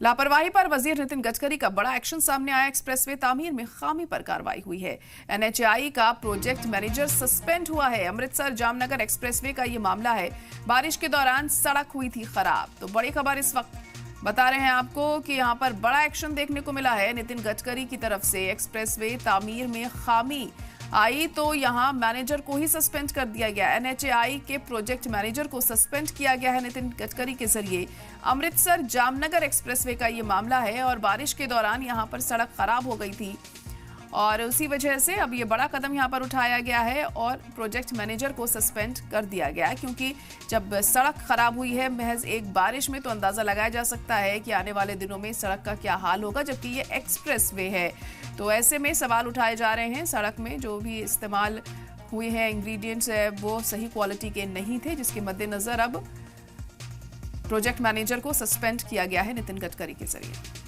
लापरवाही पर वजीर नितिन गडकरी का बड़ा एक्शन सामने आया। एक्सप्रेसवे तामीर में खामी पर कार्रवाई हुई है। एनएचएआई का प्रोजेक्ट मैनेजर सस्पेंड हुआ है। अमृतसर जामनगर एक्सप्रेसवे का ये मामला है। बारिश के दौरान सड़क हुई थी खराब। तो बड़ी खबर इस वक्त बता रहे हैं आपको कि यहां पर बड़ा एक्शन देखने को मिला है नितिन गडकरी की तरफ से। एक्सप्रेसवे तामीर में खामी आई तो यहां मैनेजर को ही सस्पेंड कर दिया गया। एनएचएआई के प्रोजेक्ट मैनेजर को सस्पेंड किया गया है नितिन गडकरी के जरिए। अमृतसर जामनगर एक्सप्रेसवे का ये मामला है और बारिश के दौरान यहां पर सड़क खराब हो गई थी और उसी वजह से अब ये बड़ा कदम यहां पर उठाया गया है और प्रोजेक्ट मैनेजर को सस्पेंड कर दिया गया है, क्योंकि जब सड़क खराब हुई है महज एक बारिश में तो अंदाजा लगाया जा सकता है कि आने वाले दिनों में सड़क का क्या हाल होगा, जबकि ये एक्सप्रेसवे है। तो ऐसे में सवाल उठाए जा रहे हैं। सड़क में जो भी इस्तेमाल हुए हैं इंग्रेडिएंट्स है वो सही क्वालिटी के नहीं थे, जिसके मद्देनजर अब प्रोजेक्ट मैनेजर को सस्पेंड किया गया है नितिन गडकरी के जरिए।